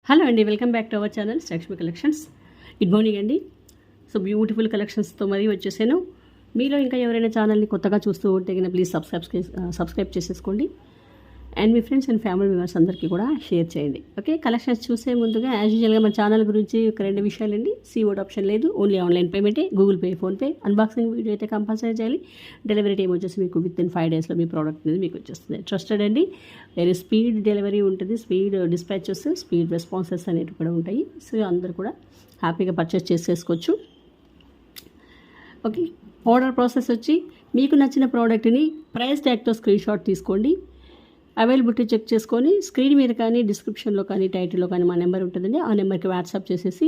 Hello అండి, welcome back to our channel Lakshmi collections. Good morning అండి. So beautiful కలెక్షన్స్తో మరీ వచ్చేసాను. మీలో ఇంకా ఎవరైనా ఛానల్ని కొత్తగా చూస్తూ ఉంటే కనుక ప్లీజ్ సబ్స్క్రైబ్ చేసేసుకోండి. And me friends and family members అందరికీ కూడా షేర్ చేయండి. ఓకే, కలెక్షన్స్ చూసే ముందుగా యాజ్ యూజువల్గా మన ఛానల్ గురించి ఒక రెండు విషయాలండి. సీఓడ్ ఆప్షన్ లేదు, ఓన్లీ ఆన్లైన్ పేమెంటే. Google Pay, PhonePe. Unboxing video అయితే కంపల్సరీ చేయాలి. డెలివరీ టైం వచ్చేసి మీకు విత్ ఇన్ 5 డేస్లో మీ ప్రోడక్ట్ అనేది మీకు వచ్చేస్తుంది. ట్రస్టెడ్ అండి, వెరీ స్పీడ్ డెలివరీ ఉంటుంది, స్పీడ్ డిస్పాచెస్, స్పీడ్ రెస్పాన్సెస్ అనేవి కూడా ఉంటాయి. సో అందరూ కూడా హ్యాపీగా పర్చేస్ చేసేసుకోవచ్చు. ఓకే, ఆర్డర్ ప్రాసెస్ వచ్చి మీకు నచ్చిన ప్రోడక్ట్ని ప్రైస్ ట్యాగ్తో స్క్రీన్ షాట్ తీసుకోండి. అవైలబిలిటీ చెక్ చేసుకొని స్క్రీన్ మీద కానీ డిస్క్రిప్షన్లో కానీ టైటిల్లో కానీ మా నెంబర్ ఉంటుందండి. ఆ నెంబర్కి వాట్సాప్ చేసేసి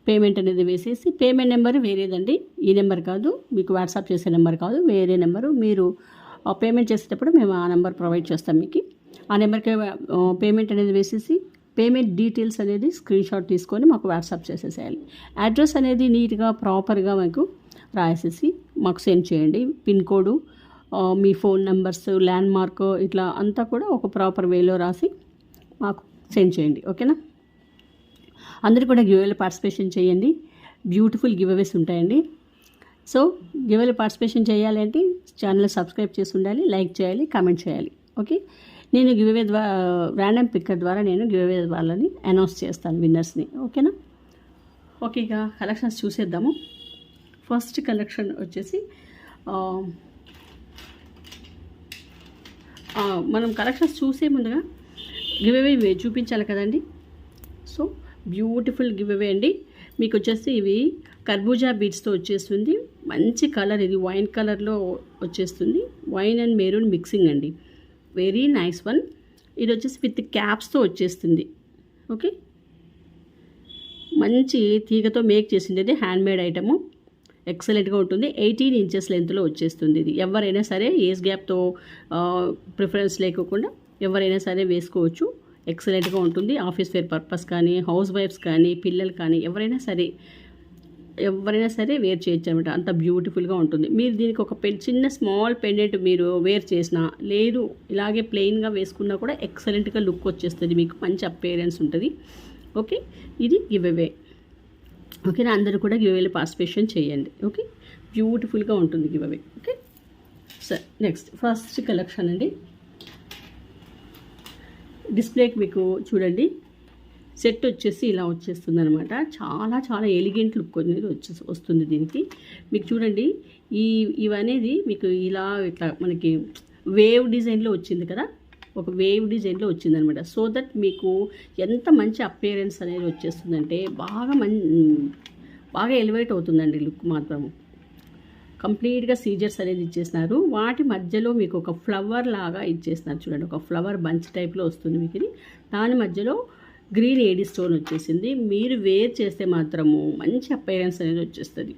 పేమెంట్ అనేది వేసేసి, పేమెంట్ నెంబర్ వేరేదండి, ఈ నెంబర్ కాదు, మీకు వాట్సాప్ చేసే నెంబర్ కాదు, వేరే నెంబరు. మీరు పేమెంట్ చేసేటప్పుడు మేము ఆ నెంబర్ ప్రొవైడ్ చేస్తాం మీకు. ఆ నెంబర్కి పేమెంట్ అనేది వేసేసి పేమెంట్ డీటెయిల్స్ అనేది స్క్రీన్ షాట్ తీసుకొని మాకు వాట్సాప్ చేసేసేయాలి. అడ్రస్ అనేది నీట్గా ప్రాపర్గా మాకు రాసేసి మాకు సెండ్ చేయండి. పిన్ కోడు, మీ ఫోన్ నెంబర్స్, ల్యాండ్ మార్క్, ఇట్లా అంతా కూడా ఒక ప్రాపర్ వేలో రాసి మాకు సెండ్ చేయండి. ఓకేనా? అందరూ కూడా గివ్అవేలో పార్టిసిపేషన్ చేయండి. బ్యూటిఫుల్ గివ్అవేస్ ఉంటాయండి. సో గివ్అవేలో పార్టిసిపేషన్ చేయాలి అంటే ఛానల్ సబ్స్క్రైబ్ చేసి ఉండాలి, లైక్ చేయాలి, కామెంట్ చేయాలి. ఓకే, నేను గివ్అవే ద్వారా ర్యాండమ్ పిక్కర్ ద్వారా నేను గివ్అవే వాళ్ళని అనౌన్స్ చేస్తాను, విన్నర్స్ని. ఓకేనా? ఓకే, ఇక కలెక్షన్స్ చూసేద్దాము. ఫస్ట్ కలెక్షన్ వచ్చేసి మనం కలెక్షన్స్ చూసే ముందుగా గివ్అవే చూపించాలి కదండి. సో బ్యూటిఫుల్ గివ్అవే అండి. మీకు వచ్చేసి ఇవి కర్బూజా బీడ్స్తో వచ్చేస్తుంది. మంచి కలర్, ఇది వైన్ కలర్లో వచ్చేస్తుంది. వైన్ అండ్ మెరూన్ మిక్సింగ్ అండి. Very nice one. ఇది వచ్చేసి విత్ క్యాప్స్తో వచ్చేస్తుంది. ఓకే, మంచి తీగతో మేక్ చేసింది. ఇది హ్యాండ్మేడ్ ఐటము, ఎక్సలెంట్గా ఉంటుంది. 18 ఇంచెస్ లెంత్లో వచ్చేస్తుంది. ఇది ఎవరైనా సరే ఏజ్ గ్యాప్తో ప్రిఫరెన్స్ లేకుండా ఎవరైనా సరే వేసుకోవచ్చు. ఎక్సలెంట్గా ఉంటుంది. ఆఫీస్ వేర్ పర్పస్ కానీ, హౌస్ వైఫ్స్ కానీ, పిల్లలు కానీ ఎవరైనా సరే వేర్ చేయొచ్చు అనమాట. అంత బ్యూటిఫుల్గా ఉంటుంది. మీరు దీనికి ఒక చిన్న స్మాల్ పెండెంట్ మీరు వేర్ చేసినా, లేదు ఇలాగే ప్లెయిన్గా వేసుకున్నా కూడా ఎక్సలెంట్గా లుక్ వచ్చేస్తుంది. మీకు మంచి అపీరెన్స్ ఉంటుంది. ఓకే, ఇది గివ్అవే. ఓకేనా? అందరూ కూడా గివ్అవేలో పార్టిసిపేషన్ చేయండి. ఓకే, బ్యూటిఫుల్గా ఉంటుంది giveaway. Okay sir, next first collection అండి. డిస్ప్లేకి మీకు చూడండి, సెట్ వచ్చేసి ఇలా వచ్చేస్తుంది అనమాట. చాలా చాలా ఎలిగెంట్ లుక్ అనేది వస్తుంది దీనికి. మీకు చూడండి, ఇవనేది మీకు ఇట్లా మనకి వేవ్ డిజైన్లో వచ్చింది కదా, ఒక వేవ్ డిజైన్లో వచ్చిందనమాట. సో దట్ మీకు ఎంత మంచి అపీరెన్స్ అనేది వచ్చేస్తుందంటే బాగా ఎలివేట్ అవుతుందండి లుక్ మాత్రము. కంప్లీట్గా సీజర్స్ అనేది ఇచ్చేసినారు. వాటి మధ్యలో మీకు ఒక ఫ్లవర్ లాగా ఇచ్చేసినారు. చూడండి, ఒక ఫ్లవర్ బంచ్ టైప్లో వస్తుంది మీకు ఇది. దాని మధ్యలో గ్రీన్ ఏడీ స్టోన్ వచ్చేసింది. మీరు వేర్ చేస్తే మాత్రము మంచి అపీరెన్స్ అనేది వచ్చేస్తుంది.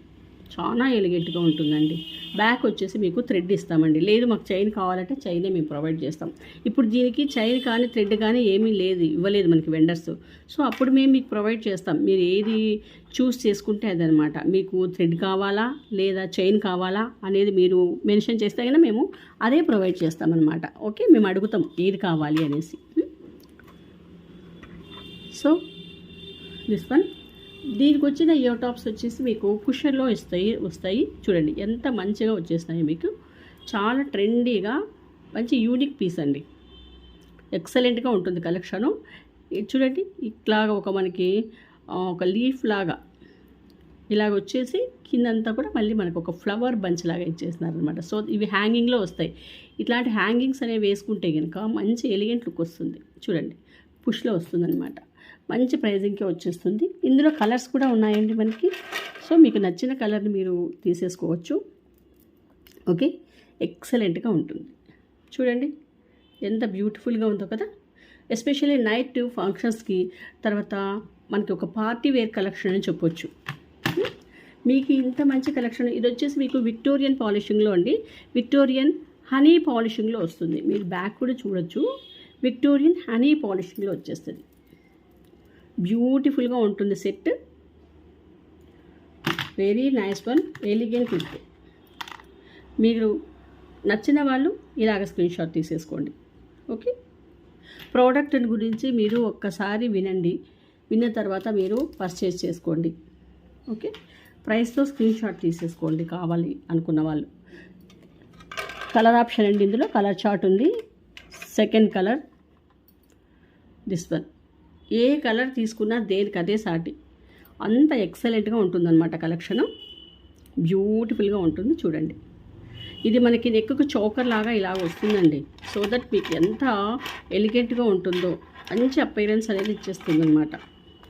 చాలా ఎలిగెంట్గా ఉంటుందండి. బ్యాక్ వచ్చేసి మీకు థ్రెడ్ ఇస్తామండి. లేదు మాకు చైన్ కావాలంటే చైనే మేము ప్రొవైడ్ చేస్తాం. ఇప్పుడు దీనికి చైన్ కానీ థ్రెడ్ కానీ ఏమీ ఇవ్వలేదు మనకి వెండర్స్. సో అప్పుడు మేము మీకు ప్రొవైడ్ చేస్తాం. మీరు ఏది చూస్ చేసుకుంటే అదనమాట. మీకు థ్రెడ్ కావాలా లేదా చైన్ కావాలా అనేది మీరు మెన్షన్ చేస్తే కనుక మేము అదే ప్రొవైడ్ చేస్తామన్నమాట. ఓకే, మేము అడుగుతాం ఏది కావాలి అనేసి. సో దిస్ వన్, దీనికి వచ్చిన ఇయర్ టాప్స్ వచ్చేసి మీకు పుషర్లో వస్తాయి. చూడండి ఎంత మంచిగా వచ్చేస్తాయి మీకు. చాలా ట్రెండీగా మంచి యూనిక్ పీస్ అండి. ఎక్సలెంట్గా ఉంటుంది కలెక్షను. చూడండి, ఇట్లాగా మనకి ఒక లీఫ్ లాగా ఇలాగ వచ్చేసి కిందంతా కూడా మళ్ళీ మనకు ఒక ఫ్లవర్ బంచ్ లాగా ఇచ్చేస్తున్నారు అనమాట. సో ఇవి హ్యాంగింగ్లో వస్తాయి. ఇట్లాంటి హ్యాంగింగ్స్ అనేవి వేసుకుంటే కనుక మంచి ఎలిగెంట్ లుక్ వస్తుంది. చూడండి, పుష్లో వస్తుందన్నమాట. మంచి ప్రైజింగ్కే వచ్చేస్తుంది. ఇందులో కలర్స్ కూడా ఉన్నాయండి మనకి. సో మీకు నచ్చిన కలర్ని మీరు తీసేసుకోవచ్చు. ఓకే, ఎక్సలెంట్గా ఉంటుంది. చూడండి ఎంత బ్యూటిఫుల్గా ఉందో కదా. ఎస్పెషల్లీ నైట్ ఫంక్షన్స్కి, తర్వాత మనకి ఒక పార్టీ వేర్ కలెక్షన్ అని చెప్పొచ్చు. మీకు ఇంత మంచి కలెక్షన్. ఇది వచ్చేసి మీకు విక్టోరియన్ పాలిషింగ్లో అండి, విక్టోరియన్ హనీ పాలిషింగ్లో వస్తుంది. మీరు బ్యాక్ కూడా చూడొచ్చు. విక్టోరియన్ హనీ పాలిషింగ్లో వచ్చేస్తుంది. బ్యూటిఫుల్గా ఉంటుంది set. Very nice one, elegant look. మీరు నచ్చిన వాళ్ళు ఇలాగ స్క్రీన్ షాట్ తీసేసుకోండి. ఓకే, ప్రోడక్ట్ గురించి మీరు ఒక్కసారి వినండి. విన్న తర్వాత మీరు పర్చేజ్ చేసుకోండి. ఓకే, ప్రైస్తో స్క్రీన్ షాట్ తీసేసుకోండి కావాలి అనుకున్న వాళ్ళు. కలర్ ఆప్షన్ అండి, ఇందులో కలర్ చార్ట్ ఉంది. Second colour this one. A colour తీసుకున్నా దేనికి అదే సాటి, అంత ఎక్సలెంట్గా ఉంటుందన్నమాట. కలెక్షను బ్యూటిఫుల్గా ఉంటుంది. చూడండి, ఇది మనకి నెక్కు చోకర్ లాగా ఇలా వస్తుందండి. సో దట్ మీకు ఎంత ఎలిగెంట్గా ఉంటుందో మంచి అపైరెన్స్ అనేది ఇచ్చేస్తుంది అనమాట.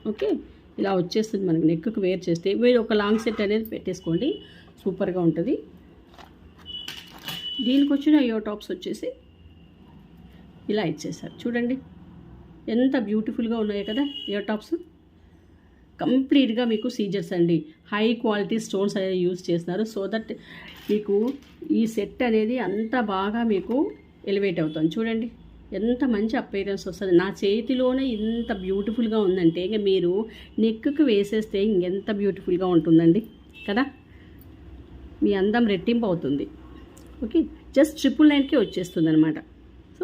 ఓకే, ఇలా వచ్చేస్తుంది మనకి నెక్కు వేర్ చేస్తే. మీరు ఒక లాంగ్ సెట్ అనేది పెట్టేసుకోండి, సూపర్గా ఉంటుంది. దీనికి వచ్చిన ఇయర్ టాప్స్ వచ్చేసి ఇలా ఇచ్చేసారు. చూడండి ఎంత బ్యూటిఫుల్గా ఉన్నాయో కదా ఇయర్ టాప్స్. కంప్లీట్గా మీకు సీజర్స్ అండి, హై క్వాలిటీ స్టోన్స్ అనేది యూజ్ చేస్తున్నారు. సో దట్ మీకు ఈ సెట్ అనేది అంత బాగా మీకు ఎలివేట్ అవుతుంది. చూడండి ఎంత మంచి అపీరెన్స్ వస్తుంది. నా చేతిలోనే ఇంత బ్యూటిఫుల్గా ఉందంటే ఇక మీరు నెక్కు వేసేస్తే ఇంకెంత బ్యూటిఫుల్గా ఉంటుందండి కదా. మీ అందం రెట్టింపు అవుతుంది. ఓకే, జస్ట్ 999కే వచ్చేస్తుంది అనమాట. So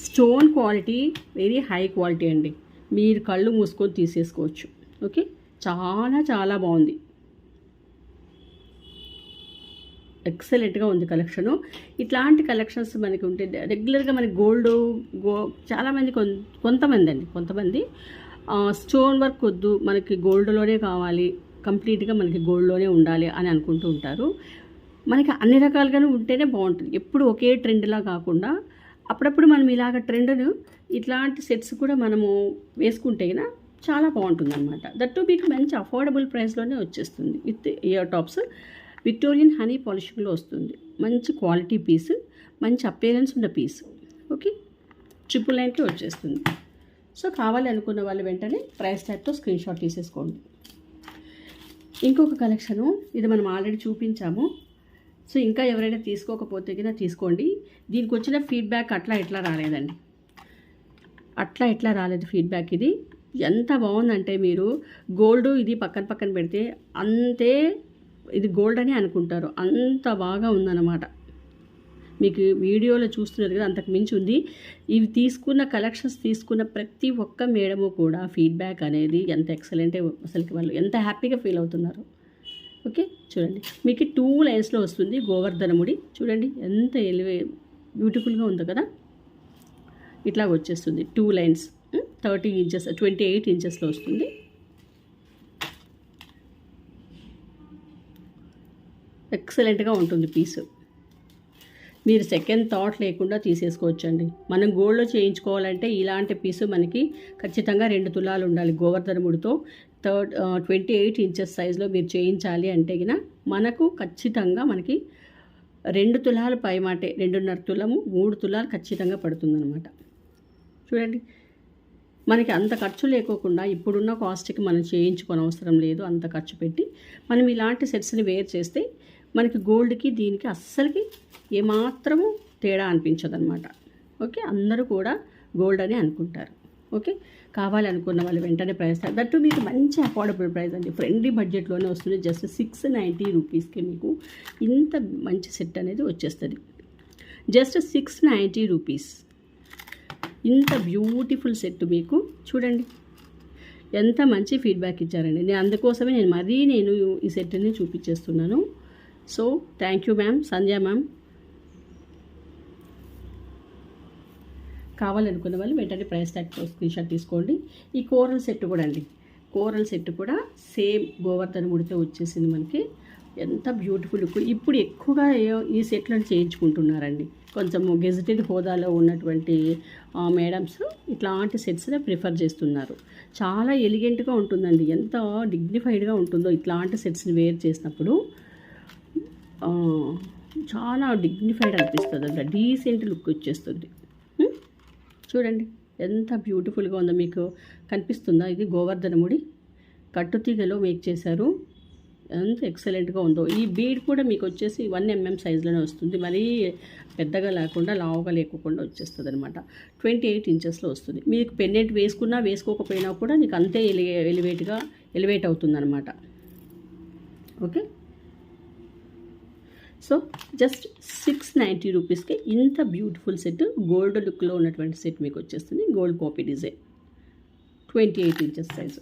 stone quality very high quality అండి, మీరు కళ్ళు మూసుకొని తీసేసుకోవచ్చు. ఓకే, చాలా చాలా బాగుంది, ఎక్సలెంట్గా ఉంది కలెక్షను. ఇట్లాంటి కలెక్షన్స్ మనకి ఉంటే రెగ్యులర్గా మనకి చాలామంది కొంతమంది స్టోన్ వర్క్ వద్దు, మనకి గోల్డ్లోనే కావాలి, కంప్లీట్గా మనకి గోల్డ్లోనే ఉండాలి అని అనుకుంటూ ఉంటారు. మనకి అన్ని రకాలుగానే ఉంటేనే బాగుంటుంది. ఎప్పుడు ఒకే ట్రెండ్లా కాకుండా అప్పుడప్పుడు మనం ఇలాగ ట్రెండ్ను ఇట్లాంటి సెట్స్ కూడా మనము వేసుకుంటే కన్నా చాలా బాగుంటుంది అనమాట. దట్టు మీకు మంచి అఫోర్డబుల్ ప్రైస్లోనే వచ్చేస్తుంది. With ear tops Victorian honey పాలిషింగ్లో వస్తుంది. మంచి క్వాలిటీ పీస్, మంచి అపీరెన్స్ ఉన్న పీస్. ఓకే, 999కే వచ్చేస్తుంది. సో కావాలి అనుకున్న వాళ్ళు వెంటనే ప్రైస్ ట్యాగ్తో స్క్రీన్ షాట్ తీసేసుకోండి. ఇంకొక కలెక్షను, ఇది మనం ఆల్రెడీ చూపించాము. సో ఇంకా ఎవరైనా తీసుకోకపోతే కన్నా తీసుకోండి. దీనికి వచ్చిన ఫీడ్బ్యాక్ అట్లా ఎట్లా రాలేదు ఫీడ్బ్యాక్. ఇది ఎంత బాగుందంటే మీరు గోల్డ్ ఇది పక్కన పెడితే అంతే ఇది గోల్డ్ అని అనుకుంటారు, అంత బాగా ఉందన్నమాట. మీకు వీడియోలో చూస్తున్నారు కదా, అంతకు మించి ఉంది. ఇవి తీసుకున్న కలెక్షన్స్ తీసుకున్న ప్రతి ఒక్క మేడము కూడా ఫీడ్బ్యాక్ అనేది ఎంత ఎక్సలెంట్, అసలుకి వాళ్ళు ఎంత హ్యాపీగా ఫీల్ అవుతున్నారు. ఓకే, చూడండి మీకు 2 లైన్స్లో వస్తుంది గోవర్ధనముడి. చూడండి ఎంత బ్యూటిఫుల్గా ఉందో కదా. ఇట్లా వచ్చేస్తుంది 2 లైన్స్, 30 ఇంచెస్ 28 ఇంచెస్లో వస్తుంది. ఎక్సలెంట్గా ఉంటుంది పీసు. మీరు సెకండ్ థాట్ లేకుండా తీసేసుకోవచ్చండి. మనం గోల్డ్లో చేయించుకోవాలంటే ఇలాంటి పీసు మనకి ఖచ్చితంగా 2 తులాలు ఉండాలి. గోవర్ధనముడితో 28 ఇంచెస్ సైజులో మీరు చేయించాలి అంటే గిన మనకు ఖచ్చితంగా మనకి 2 తులాలు పైమాటే, 2.5 తులము 3 తులాలు ఖచ్చితంగా పడుతుందన్నమాట. చూడండి మనకి అంత ఖర్చు లేకోకుండా ఇప్పుడున్న కాస్ట్కి మనం చేయించుకోని అవసరం లేదు. అంత ఖర్చు పెట్టి మనం ఇలాంటి సెట్స్ని వేర్ చేస్తే మనకి గోల్డ్కి దీనికి అస్సలకి ఏమాత్రము తేడా అనిపించదు అనమాట. ఓకే, అందరూ కూడా గోల్డ్ అని అనుకుంటారు. ఓకే, కావాలనుకున్న వాళ్ళు వెంటనే ప్రైస్ దట్టు మీకు మంచి అఫోర్డబుల్ ప్రైస్ అండి, ఫ్రెండ్లీ బడ్జెట్లోనే వస్తుంది. జస్ట్ 690 రూపీస్కి మీకు ఇంత మంచి సెట్ అనేది వచ్చేస్తుంది. జస్ట్ 690 రూపీస్ ఇంత బ్యూటిఫుల్ సెట్ మీకు. చూడండి ఎంత మంచి ఫీడ్బ్యాక్ ఇచ్చారండి. అందుకోసమే నేను ఈ సెట్ని చూపించేస్తున్నాను. So thank you ma'am, Sandhya ma'am. కావాలనుకున్న వాళ్ళు వెంటనే ప్రైస్ ట్యాగ్తో స్క్రీన్ షాట్ తీసుకోండి. ఈ కోరల్ సెట్ కూడా అండి, కోరల్ సెట్ కూడా సేమ్ గోవర్ధనముడితో వచ్చేసింది మనకి. ఎంత బ్యూటిఫుల్. ఇప్పుడు ఎక్కువగా ఈ సెట్లను చేయించుకుంటున్నారండి. కొంచెం గెజిటెడ్ హోదాలో ఉన్నటువంటి మేడమ్స్ ఇట్లాంటి సెట్స్నే ప్రిఫర్ చేస్తున్నారు. చాలా ఎలిగెంట్గా ఉంటుందండి, ఎంత డిగ్నిఫైడ్గా ఉంటుందో ఇట్లాంటి సెట్స్ని వేర్ చేసినప్పుడు. చాలా డిగ్నిఫైడ్ అనిపిస్తుంది అంట, డీసెంట్ లుక్ వచ్చేస్తుంది. చూడండి ఎంత బ్యూటిఫుల్గా ఉందో, మీకు కనిపిస్తుందా? ఇది గోవర్ధనముడి కట్టుతీగలో మేక్ చేశారు. ఎంత ఎక్సలెంట్గా ఉందో. ఈ బీడ్ కూడా మీకు వచ్చేసి 1 mm సైజులోనే వస్తుంది, మరీ పెద్దగా లేకుండా లావుగా లేకుండా వచ్చేస్తుంది అనమాట. 28 ఇంచెస్లో వస్తుంది. మీకు పెండెంట్ వేసుకున్నా వేసుకోకపోయినా కూడా నీకు అంతే ఎలివేట్ అవుతుంది అనమాట. ఓకే, సో జస్ట్ 690 రూపీస్కి ఇంత బ్యూటిఫుల్ సెట్, గోల్డ్ లుక్లో ఉన్నటువంటి సెట్ మీకు వచ్చేస్తుంది. Gold copy design 28 inches size.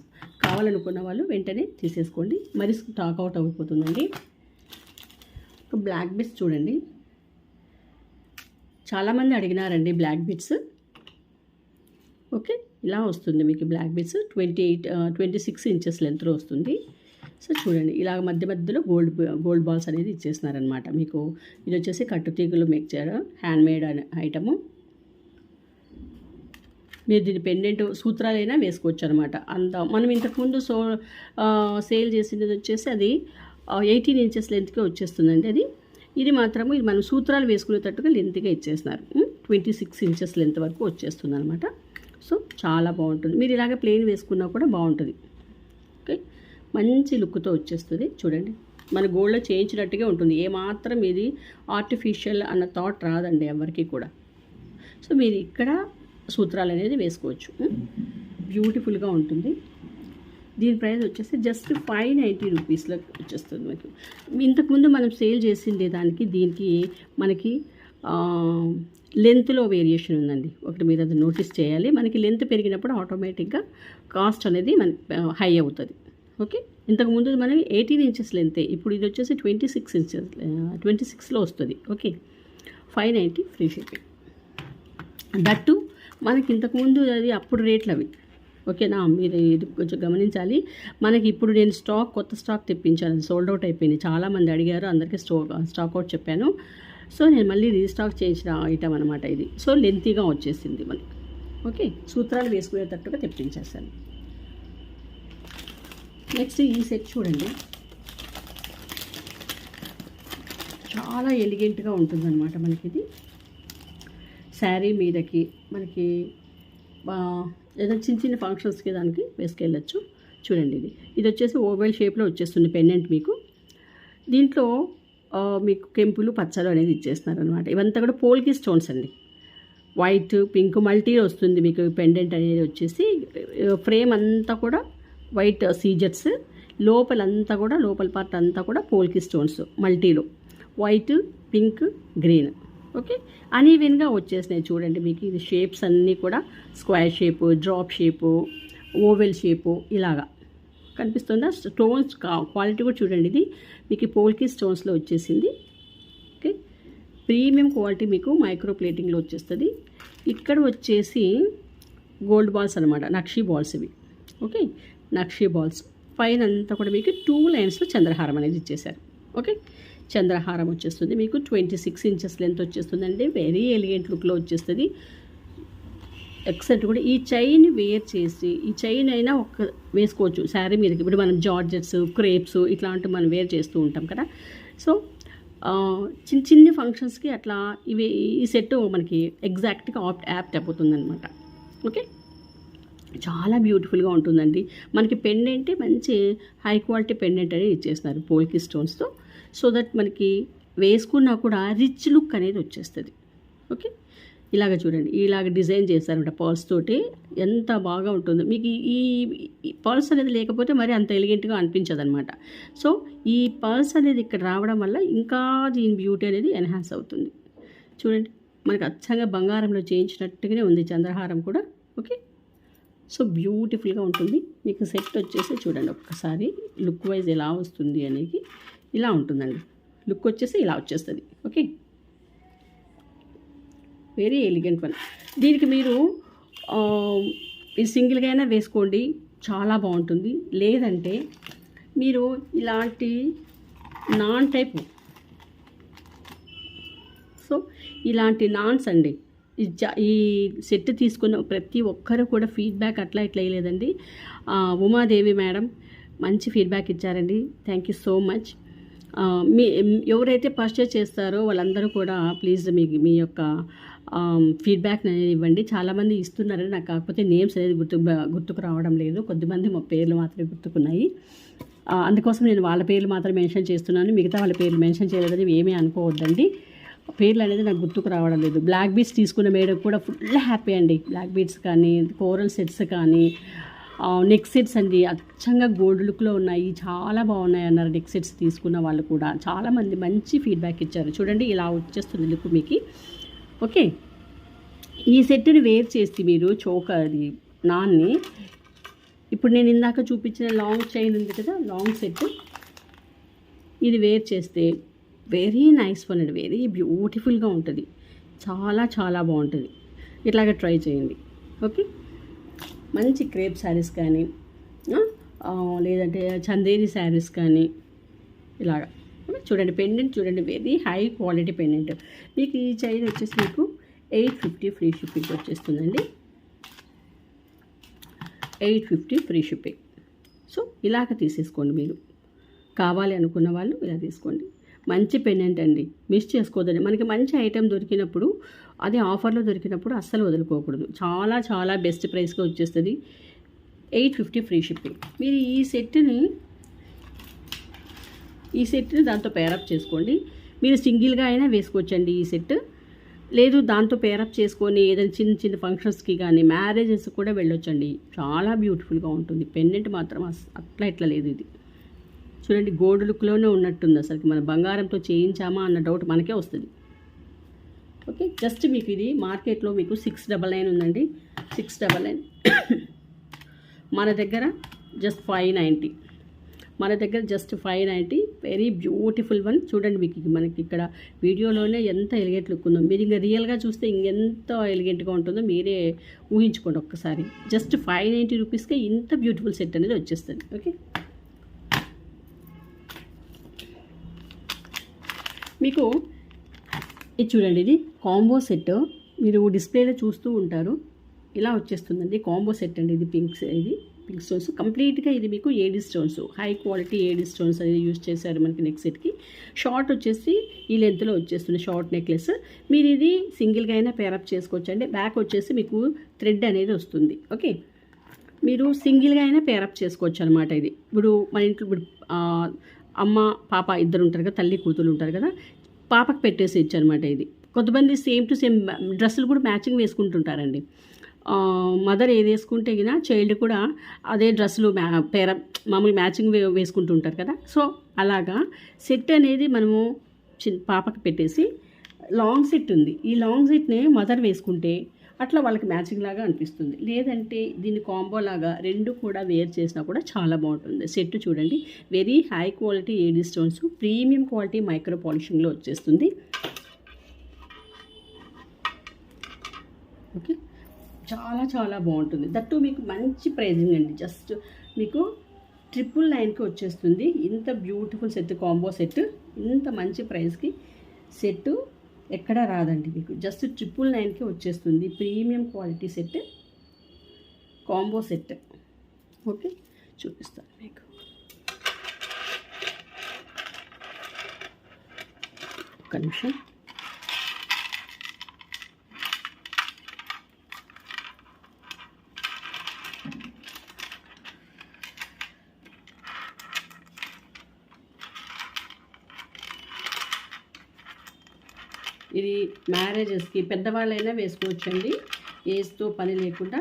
కావాలనుకున్న వాళ్ళు వెంటనే తీసేసుకోండి, మరి స్టాక్ అవుట్ అయిపోతుందండి. బ్లాక్ బీడ్స్ చూడండి, చాలామంది అడిగినారండి బ్లాక్ బీడ్స్. ఓకే, ఇలా వస్తుంది మీకు బ్లాక్ బీడ్స్ 26 ఇంచెస్ లెంత్లో వస్తుంది. సో చూడండి, ఇలాగ మధ్య మధ్యలో గోల్డ్ బాల్స్ అనేది ఇచ్చేస్తున్నారనమాట మీకు. ఇది వచ్చేసి కట్టుతీగలు మేక్ చేయడం హ్యాండ్మేడ్ ఐటము. మీరు దీని పెండెంట్ సూత్రాలైనా వేసుకోవచ్చు అనమాట. అంత మనం ఇంతకుముందు సేల్ చేసింది వచ్చేసి అది 18 ఇంచెస్ లెంత్కే వచ్చేస్తుందండి. ఇది మాత్రము ఇది మనం సూత్రాలు వేసుకునేటట్టుగా లెంత్గా ఇచ్చేస్తున్నారు. 26 ఇంచెస్ లెంత్ వరకు వచ్చేస్తుంది అనమాట. సో చాలా బాగుంటుంది. మీరు ఇలాగ ప్లెయిన్ వేసుకున్నా కూడా బాగుంటుంది. ఓకే, మంచి లుక్తో వచ్చేస్తుంది. చూడండి, మన గోల్డ్లో చేయించినట్టుగా ఉంటుంది. ఏమాత్రం ఇది ఆర్టిఫిషియల్ అన్న థాట్ రాదండి ఎవరికి కూడా. సో మీరు ఇక్కడ సూత్రాలు అనేది వేసుకోవచ్చు. బ్యూటిఫుల్గా ఉంటుంది. దీని ప్రైస్ వచ్చేసి జస్ట్ 590 రూపీస్లో వచ్చేస్తుంది మీకు. ఇంతకుముందు మనం సేల్ చేసిండే దానికి దీనికి మనకి లెంత్లో వేరియేషన్ ఉందండి. ఒకటి మీరు అది నోటీస్ చేయాలి. మనకి లెంత్ పెరిగినప్పుడు ఆటోమేటిక్గా కాస్ట్ అనేది మనకి హై అవుతుంది. ఓకే, ఇంతకుముందు మనకి 18 ఇంచెస్ లెంతే, ఇప్పుడు ఇది వచ్చేసి 26లో వస్తుంది. Okay, 590 free shipping. దట్టు మనకి ఇంతకుముందు అది అప్పుడు రేట్లు అవి. ఓకేనా, మీరు ఇది కొంచెం గమనించాలి. మనకి ఇప్పుడు నేను కొత్త స్టాక్ తెప్పించాను, అది సోల్డ్ అవుట్ అయిపోయింది. చాలామంది అడిగారు, అందరికీ స్టాక్ అవుట్ చెప్పాను. సో నేను మళ్ళీ రీస్టాక్ చేయించిన ఐటమ్ అనమాట ఇది. సో లెంతీగా వచ్చేసింది మనకి. ఓకే, సూత్రాలు వేసుకునేటట్టుగా తెప్పించేస్తాను. నెక్స్ట్ ఈ సెట్ చూడండి, చాలా ఎలిగెంట్గా ఉంటుందన్నమాట మనకి. ఇది శారీ మీదకి మనకి ఏదో చిన్న చిన్న ఫంక్షన్స్కి దానికి వేసుకెళ్ళచ్చు. చూడండి, ఇది వచ్చేసి ఓవెల్ షేప్లో వచ్చేస్తుంది పెండెంట్ మీకు. దీంట్లో మీకు కెంపులు పచ్చలు అనేది ఇచ్చేస్తున్నారు అనమాట. ఇవంతా కూడా పోల్కి స్టోన్స్ అండి. వైట్ పింక్ మల్టీ వస్తుంది మీకు పెండెంట్ అనేది వచ్చేసి. ఫ్రేమ్ అంతా కూడా వైట్ సీజెట్స్, లోపలంతా కూడా లోపల పార్ట్ అంతా కూడా పోల్కి స్టోన్స్ మల్టీలో వైట్ పింక్ గ్రీన్. ఓకే, అన్ఈవెన్గా వచ్చేసినాయి చూడండి మీకు. ఇది షేప్స్ అన్నీ కూడా square shape, drop shape, oval shape ఇలాగా కనిపిస్తుందా. స్టోన్స్ క్వాలిటీ కూడా చూడండి, ఇది మీకు పోల్కి స్టోన్స్లో వచ్చేసింది. ఓకే, ప్రీమియం క్వాలిటీ మీకు మైక్రో ప్లేటింగ్లో వచ్చేస్తుంది. ఇక్కడ వచ్చేసి గోల్డ్ బాల్స్ అనమాట, నక్షీ బాల్స్ ఇవి. ఓకే, నక్షీ బాల్స్ పైన అంతా కూడా మీకు 2 లైన్స్లో చంద్రహారం అనేది ఇచ్చేసారు. ఓకే, చంద్రహారం వచ్చేస్తుంది మీకు. 26 ఇంచెస్ లెంత్ వచ్చేస్తుందండి. వెరీ ఎలిగెంట్ లుక్లో వచ్చేస్తుంది. ఎక్సెప్ట్ కూడా ఈ చైన్ వేర్ చేసి, ఈ చైన్ అయినా వేసుకోవచ్చు శారీ మీదకి. ఇప్పుడు మనం జార్జెట్స్, క్రేప్స్ ఇట్లాంటివి మనం వేర్ చేస్తూ ఉంటాం కదా. సో చిన్న చిన్న ఫంక్షన్స్కి అట్లా ఈ సెట్ మనకి ఎగ్జాక్ట్గా యాప్ట్ అయిపోతుంది అనమాట. ఓకే, చాలా బ్యూటిఫుల్గా ఉంటుందండి. మనకి పెండెంట్ మంచి హై క్వాలిటీ పెండెంట్ అనేది ఇచ్చేస్తున్నారు పోల్కి స్టోన్స్తో. సో దట్ మనకి వేసుకున్నా కూడా రిచ్ లుక్ అనేది వచ్చేస్తుంది. ఓకే, ఇలాగ చూడండి, ఇలాగ డిజైన్ చేస్తారనమాట పర్ల్స్ తోటి. ఎంత బాగా ఉంటుందో మీకు. ఈ పర్ల్స్ అనేది లేకపోతే మరి అంత ఎలిగెంట్గా అనిపించదు అనమాట. సో ఈ పర్ల్స్ అనేది ఇక్కడ రావడం వల్ల ఇంకా దీని బ్యూటీ అనేది ఎన్హాన్స్ అవుతుంది. చూడండి, మనకి అచ్చంగా బంగారంలో చేయించినట్టుగానే ఉంది చంద్రహారం కూడా. ఓకే, సో బ్యూటిఫుల్గా ఉంటుంది మీకు. సెట్ వచ్చేసి చూడండి ఒక్కసారి లుక్ వైజ్ ఎలా వస్తుంది అనేది ఇలా ఉంటుందండి. లుక్ వచ్చేసి ఇలా వచ్చేస్తుంది. Okay, very elegant one. దీనికి మీరు ఇది సింగిల్గా అయినా వేసుకోండి, చాలా బాగుంటుంది. లేదంటే మీరు ఇలాంటి నాన్ టైపు, సో ఇలాంటి నాన్స్ అండి. ఈ సెట్ తీసుకున్న ప్రతి ఒక్కరు కూడా ఫీడ్బ్యాక్ అట్లా ఇట్లా వేయలేదండి. ఉమాదేవి మేడం మంచి ఫీడ్బ్యాక్ ఇచ్చారండి. Thank you so much. ఎవరైతే పర్చేస్ చేస్తారో వాళ్ళందరూ కూడా ప్లీజ్ మీ యొక్క ఫీడ్బ్యాక్ అనేది ఇవ్వండి. చాలామంది ఇస్తున్నారని నాకు, కాకపోతే నేమ్స్ అనేది గుర్తుకు రావడం లేదు. కొద్దిమంది మా పేర్లు మాత్రమే గుర్తుకున్నాయి. అందుకోసం నేను వాళ్ళ పేర్లు మాత్రం మెన్షన్ చేస్తున్నాను, మిగతా వాళ్ళ పేర్లు మెన్షన్ చేయలేదని ఏమీ అనుకోవద్దండి. పేర్లు అనేది నాకు గుర్తుకు రావడం లేదు. బ్లాక్ బీడ్స్ తీసుకున్న మేడం కూడా ఫుల్ హ్యాపీ అండి. బ్లాక్ బీడ్స్ కానీ, కోరల్ సెట్స్ కానీ, నెక్ సెట్స్ అండి అచ్చంగా గోల్డ్ లుక్లో ఉన్నాయి, చాలా బాగున్నాయి అన్నారు. నెక్ సెట్స్ తీసుకున్న వాళ్ళు కూడా చాలామంది మంచి ఫీడ్బ్యాక్ ఇచ్చారు. చూడండి, ఇలా వచ్చేస్తుంది లుక్ మీకు. ఓకే, ఈ సెట్ని వేర్ చేసి మీరు నాన్ని ఇప్పుడు నేను ఇందాక చూపించిన లాంగ్ చైన్ ఉంది కదా, లాంగ్ సెట్, ఇది వేర్ చేస్తే వెరీ నైస్ వన్ అండి, వెరీ బ్యూటిఫుల్గా ఉంటుంది, చాలా చాలా బాగుంటుంది. ఇట్లాగ ట్రై చేయండి. ఓకే, మంచి క్రేప్ శారీస్ కానీ లేదంటే చందేరి శారీస్ కానీ ఇలాగా చూడండి. పెండెంట్ చూడండి, వెరీ హై క్వాలిటీ పెండెంట్. మీకు ఈ చైన్ వచ్చేసి మీకు 850 ఫ్రీ షిప్పింగ్ వచ్చేస్తుందండి. 850 ఫ్రీ షిప్పింగ్. సో ఇలాగ తీసేసుకోండి. మీరు కావాలి అనుకున్న వాళ్ళు ఇలా తీసుకోండి. మంచి పెండెంట్ అండి, మిస్ చేసుకోవద్దండి. మనకి మంచి ఐటెం దొరికినప్పుడు, అది ఆఫర్లో దొరికినప్పుడు అస్సలు వదులుకోకూడదు. చాలా చాలా బెస్ట్ ప్రైస్గా వచ్చేస్తుంది. 850 ఫ్రీ షిప్పింగ్. మీరు ఈ సెట్ని దాంతో పేరప్ చేసుకోండి. మీరు సింగిల్గా అయినా వేసుకోవచ్చండి ఈ సెట్. లేదు దాంతో పేరప్ చేసుకొని ఏదైనా చిన్న చిన్న ఫంక్షన్స్కి కానీ మ్యారేజెస్ కూడా వెళ్ళొచ్చండి. చాలా బ్యూటిఫుల్గా ఉంటుంది. పెండెంట్ మాత్రం అట్లా ఇట్లా లేదు. ఇది చూడండి, గోల్డ్ లుక్లోనే ఉన్నట్టుంది. అసలు మన బంగారంతో చేయించామా అన్న డౌట్ మనకే వస్తుంది. ఓకే, జస్ట్ మీకు ఇది మార్కెట్లో మీకు 699 ఉందండి. 699 మన దగ్గర జస్ట్ 590. మన దగ్గర జస్ట్ 590. Very beautiful one. చూడండి, మీకు మనకి ఇక్కడ వీడియోలోనే ఎంత ఎలిగెంట్ లుక్ ఉందో, మీరు ఇంకా రియల్గా చూస్తే ఇంకెంత ఎలిగెంట్గా ఉంటుందో మీరే ఊహించుకోండి ఒక్కసారి. జస్ట్ 590 రూపీస్కే ఇంత బ్యూటిఫుల్ సెట్ అనేది వచ్చేస్తుంది. ఓకే, మీకు ఇది చూడండి, ఇది కాంబో సెట్. మీరు డిస్ప్లేలో చూస్తూ ఉంటారు, ఇలా వచ్చేస్తుందండి. కాంబో సెట్ అండి ఇది. పింక్ స్టోన్స్ కంప్లీట్గా. ఇది మీకు AD stones, high quality AD stones అనేది యూజ్ చేశారు మనకి నెక్ సెట్కి. షార్ట్ వచ్చేసి ఈ లెంత్లో వచ్చేస్తుంది, షార్ట్ నెక్లెస్. మీరు ఇది సింగిల్గా అయినా పేరప్ చేసుకోవచ్చు అండి. బ్యాక్ వచ్చేసి మీకు థ్రెడ్ అనేది వస్తుంది. ఓకే, మీరు సింగిల్గా అయినా పేరప్ చేసుకోవచ్చు అనమాట. ఇది ఇప్పుడు మన ఇంట్లో ఇప్పుడు అమ్మ పాప ఇద్దరు ఉంటారు కదా, తల్లి కూతురు ఉంటారు కదా, పాపకు పెట్టేసి ఇచ్చనమాట. ఇది కొంతమంది సేమ్ టు సేమ్ డ్రెస్సులు కూడా మ్యాచింగ్ వేసుకుంటుంటారండి. మదర్ ఏది వేసుకుంటే గినా చైల్డ్ కూడా అదే డ్రెస్సులు మామూలు మ్యాచింగ్ వేసుకుంటుంటారు కదా. సో అలాగా సెట్ అనేది మనము పాపకి పెట్టేసి, లాంగ్ సెట్ ఉంది, ఈ లాంగ్ సెట్ని మదర్ వేసుకుంటే అట్లా వాళ్ళకి మ్యాచింగ్ లాగా అనిపిస్తుంది. లేదంటే దీన్ని కాంబో లాగా రెండు కూడా వేర్ చేసినా కూడా చాలా బాగుంటుంది. సెట్ చూడండి, very high quality AD stones, premium quality micro పాలిషింగ్లో వచ్చేస్తుంది. ఓకే, చాలా చాలా బాగుంటుంది. దట్టు మీకు మంచి ప్రైజింగ్ అండి. జస్ట్ మీకు 999కి వచ్చేస్తుంది. ఇంత బ్యూటిఫుల్ సెట్, కాంబో సెట్, ఇంత మంచి ప్రైస్కి సెట్ ఎక్కడా రాదండి మీకు. జస్ట్ 999కి వచ్చేస్తుంది. Premium quality set, combo set. Okay, చూపిస్తాను మీకు. ఒక్క నిమిషం. ఇది మ్యారేజెస్కి పెద్దవాళ్ళైనా వేసుకోవచ్చండి. ఏజ్తో పని లేకుండా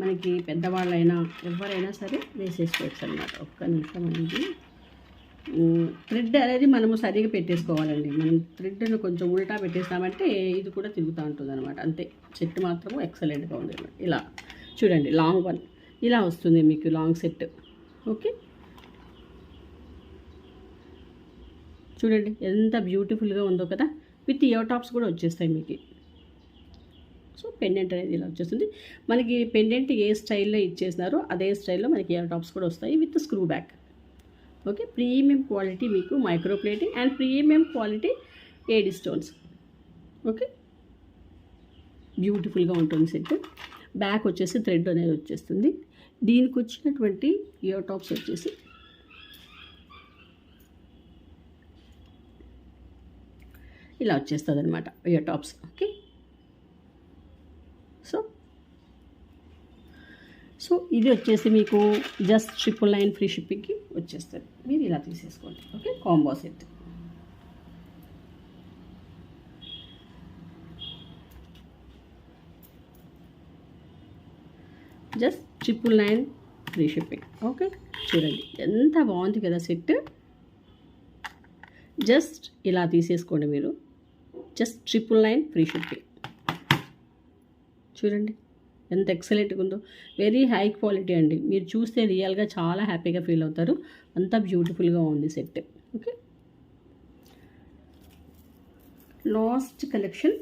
మనకి పెద్దవాళ్ళైనా ఎవరైనా సరే వేసేసుకోవచ్చు అన్నమాట. ఒక్క నిమిషం అనేది. థ్రెడ్ అనేది మనము సరిగా పెట్టేసుకోవాలండి. మనం థ్రెడ్ను కొంచెం ఉల్టా పెట్టేస్తామంటే ఇది కూడా తిరుగుతూ ఉంటుంది అనమాట. అంతే, సెట్ మాత్రము ఎక్సలెంట్గా ఉంది. ఇలా చూడండి, లాంగ్ వన్ ఇలా వస్తుంది మీకు, లాంగ్ సెట్. ఓకే, చూడండి ఎంత బ్యూటిఫుల్గా ఉందో కదా. విత్ ఇయర్ టాప్స్ కూడా వచ్చేస్తాయి మీకు. సో పెండెంట్ అనేది ఇలా వచ్చేస్తుంది మనకి. పెండెంట్ ఏ స్టైల్లో ఇచ్చేసినారో అదే స్టైల్లో మనకి ఇయర్ టాప్స్ కూడా వస్తాయి with screw back. Okay, premium quality మీకు micro plating and premium quality AD stones. Okay, బ్యూటిఫుల్గా ఉంటుంది సెట్. బ్యాక్ వచ్చేసి థ్రెడ్ అనేది వచ్చేస్తుంది. దీనికి వచ్చినటువంటి ఇయర్ టాప్స్ వచ్చేసి ఇలా వచ్చేస్తుంది అనమాట, ఇయర్ టాప్స్. ఓకే, సో ఇది వచ్చేసి మీకు జస్ట్ 999 ఫ్రీ షిప్పింగ్కి వచ్చేస్తుంది. మీరు ఇలా తీసేసుకోండి. Okay, combo set. Just 999 free shipping. Okay, చూడండి ఎంత బాగుంది కదా సెట్. జస్ట్ ఇలా తీసేసుకోండి మీరు. Just 999 free shipping. చూడండి ఎంత ఎక్సలెంట్గా ఉందో. వెరీ హై క్వాలిటీ అండి. మీరు చూస్తే రియల్గా చాలా హ్యాపీగా ఫీల్ అవుతారు. అంత బ్యూటిఫుల్గా ఉంది సెట్. ఓకే, లాస్ట్ కలెక్షన్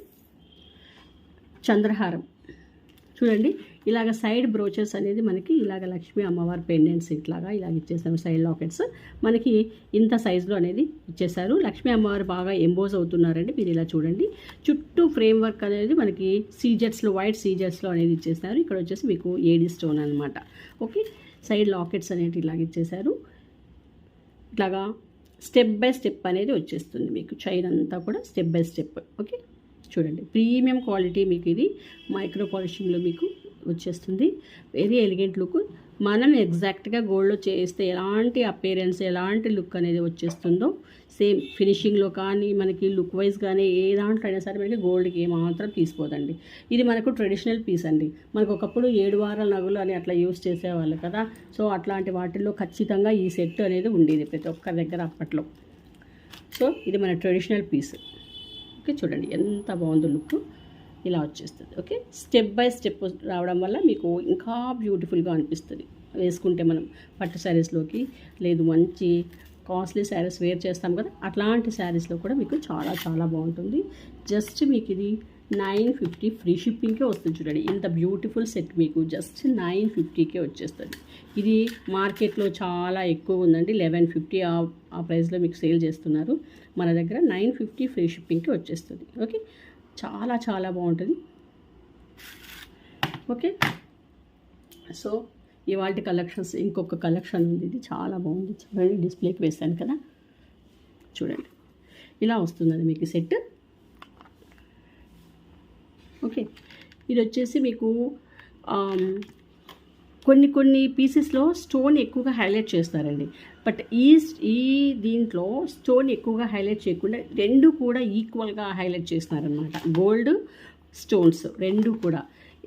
చంద్రహారం. చూడండి, ఇలాగ సైడ్ బ్రోచెస్ అనేది మనకి ఇలాగ లక్ష్మీ అమ్మవారి పెండెంట్స్ ఇట్లాగా ఇలాగ ఇచ్చేసారు. సైడ్ లాకెట్స్ మనకి ఇంత సైజులో అనేది ఇచ్చేసారు. లక్ష్మీ అమ్మవారు బాగా ఎంబోజ్ అవుతున్నారండి. మీరు ఇలా చూడండి, చుట్టూ ఫ్రేమ్ వర్క్ అనేది మనకి సీజెట్స్లో, వైట్ సీజెట్స్లో అనేది ఇచ్చేసారు. ఇక్కడ వచ్చేసి మీకు ఏడీ స్టోన్ అనమాట. ఓకే, సైడ్ లాకెట్స్ అనేవి ఇలాగ ఇచ్చేసారు. ఇట్లాగా స్టెప్ బై స్టెప్ అనేది వచ్చేస్తుంది మీకు. చైన్ అంతా కూడా స్టెప్ బై స్టెప్. ఓకే, చూడండి, ప్రీమియం క్వాలిటీ మీకు ఇది మైక్రో పాలిషింగ్లో మీకు వచ్చేస్తుంది. Very elegant look. మనం ఎగ్జాక్ట్గా గోల్డ్లో చేస్తే ఎలాంటి అపేరెన్స్, ఎలాంటి లుక్ అనేది వచ్చేస్తుందో సేమ్ ఫినిషింగ్లో కానీ మనకి లుక్ వైజ్ కానీ ఏ దాంట్లో అయినా సరే మనకి గోల్డ్కి ఏమాత్రం తీసిపోదండి. ఇది మనకు ట్రెడిషనల్ పీస్ అండి. మనకు ఒకప్పుడు 7 వారాల నగలు అని అట్లా యూస్ చేసేవాళ్ళు కదా. సో అట్లాంటి వాటిల్లో ఖచ్చితంగా ఈ సెట్ అనేది ఉండేది ప్రతి ఒక్కరి దగ్గర అప్పట్లో. సో ఇది మన ట్రెడిషనల్ పీస్. ఓకే, చూడండి ఎంత బాగుందో లుక్. ఇలా వచ్చేస్తుంది. ఓకే, స్టెప్ బై స్టెప్ రావడం వల్ల మీకు ఇంకా బ్యూటిఫుల్గా అనిపిస్తుంది. వేసుకుంటే మనం పట్టు శారీస్లోకి, లేదు మంచి కాస్ట్లీ శారీస్ వేర్ చేస్తాం కదా, అట్లాంటి శారీస్లో కూడా మీకు చాలా చాలా బాగుంటుంది. జస్ట్ మీకు ఇది 950 ఫ్రీ షిప్పింగ్కే వస్తుంది. చూడండి, ఇంత బ్యూటిఫుల్ సెట్ మీకు జస్ట్ 950కే వచ్చేస్తుంది. ఇది మార్కెట్లో చాలా ఎక్కువ ఉందండి. 1150 ఆ ప్రైస్లో మీకు సేల్ చేస్తున్నారు. మన దగ్గర 950 ఫ్రీ షిప్పింగ్కి వచ్చేస్తుంది. ఓకే, చాలా చాలా బాగుంటుంది. ఓకే, సో ఇవాళ కలెక్షన్స్ ఇంకొక కలెక్షన్ ఉంది. ఇది చాలా బాగుంది. చూడండి, డిస్ప్లేకి వేసాను కదా, చూడండి ఇలా వస్తుందండి మీకు సెట్. ఓకే, ఇది వచ్చేసి మీకు కొన్ని పీసెస్లో స్టోన్ ఎక్కువగా హైలైట్ చేస్తారండి. బట్ ఈ దీంట్లో స్టోన్ ఎక్కువగా హైలైట్ చేయకుండా రెండు కూడా ఈక్వల్గా హైలైట్ చేస్తున్నారనమాట. గోల్డ్ స్టోన్స్ రెండు కూడా.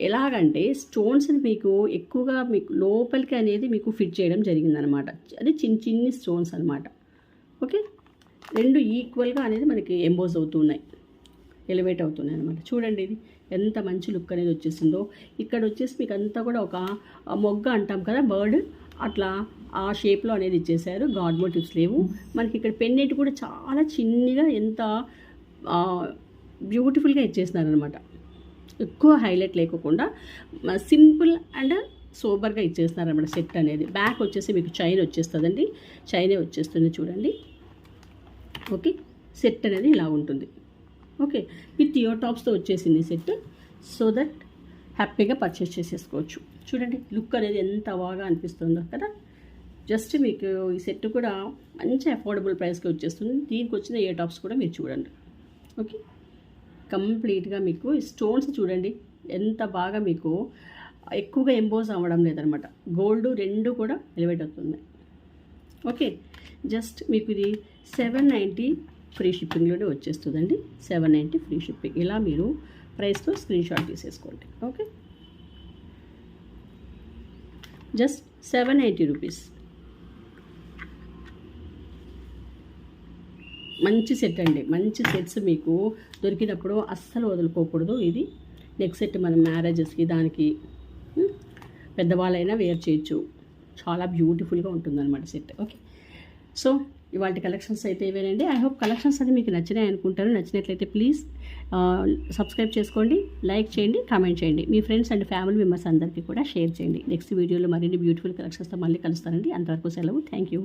ఎలాగంటే స్టోన్స్ని మీకు ఎక్కువగా మీకు లోపలికి అనేది మీకు ఫిట్ చేయడం జరిగిందనమాట. అది చిన్ని స్టోన్స్ అనమాట. ఓకే, రెండు ఈక్వల్గా అనేది మనకి ఎంబోజ్ అవుతున్నాయి, ఎలివేట్ అవుతున్నాయి అనమాట. చూడండి, ఇది ఎంత మంచి లుక్ అనేది వచ్చేసిందో. ఇక్కడ వచ్చేసి మీకు అంతా కూడా ఒక మొగ్గ అంటాం కదా, బర్డ్, అట్లా ఆ షేప్లో అనేది ఇచ్చేసారు. గాడ్ మోటివ్స్ లేవు మనకి. ఇక్కడ పెన్నెట్ కూడా చాలా చిన్నగా ఎంత బ్యూటిఫుల్గా ఇచ్చేసినారనమాట. ఎక్కువ హైలైట్ లేకుండా సింపుల్ అండ్ సోబర్గా ఇచ్చేస్తున్నారనమాట సెట్ అనేది. బ్యాక్ వచ్చేసి మీకు చైన్ వచ్చేస్తుందండి. చైనే వచ్చేస్తుంది చూడండి. ఓకే, సెట్ అనేది ఇలా ఉంటుంది. ఓకే, విత్ ఇయర్ టాప్స్తో వచ్చేసింది సెట్. సో దట్ హ్యాపీగా పర్చేస్ చేసేసుకోవచ్చు. చూడండి, లుక్ అనేది ఎంత బాగా అనిపిస్తుందో కదా. జస్ట్ మీకు ఈ సెట్ కూడా మంచి అఫోర్డబుల్ ప్రైస్కి వచ్చేస్తుంది. దీనికి వచ్చిన ఇయర్ టాప్స్ కూడా మీరు చూడండి. ఓకే, కంప్లీట్గా మీకు స్టోన్స్ చూడండి ఎంత బాగా మీకు ఎక్కువగా ఎంబోజ్ అవ్వడం లేదనమాట. గోల్డ్ రెండు కూడా ఎలివేట్ అవుతుంది. ఓకే, జస్ట్ మీకు ఇది 790 ఫ్రీ షిప్పింగ్లోనే వచ్చేస్తుందండి. 790 ఫ్రీ షిప్పింగ్. ఇలా మీరు ప్రైస్తో స్క్రీన్ షాట్ తీసేసుకోండి. Okay, just 790 rupees. మంచి సెట్ అండి. మంచి సెట్స్ మీకు దొరికినప్పుడు అస్సలు వదులుకోకూడదు. ఇది నెక్స్ట్ సెట్ మనం మ్యారేజెస్కి దానికి పెద్దవాళ్ళైనా వేర్ చేయొచ్చు. చాలా బ్యూటిఫుల్గా ఉంటుందన్నమాట సెట్. ఓకే, సో ఇవాళ కలెక్షన్స్ అయితే ఇవేనండి. ఐ హోప్ కలెక్షన్స్ అది మీకు నచ్చినాయి అనుకుంటారు. నచ్చినట్లయితే ప్లీజ్ సబ్స్క్రైబ్ చేసుకోండి, లైక్ చేయండి, కామెంట్ చేయండి. మీ ఫ్రెండ్స్ అండ్ ఫ్యామిలీ మెంబర్స్ అందరికీ కూడా షేర్ చేయండి. నెక్స్ట్ వీడియోలో మరిన్ని బ్యూటిఫుల్ కలెక్షన్స్తో మళ్ళీ కలుస్తానండి. అంతవరకు సెలవు. Thank you.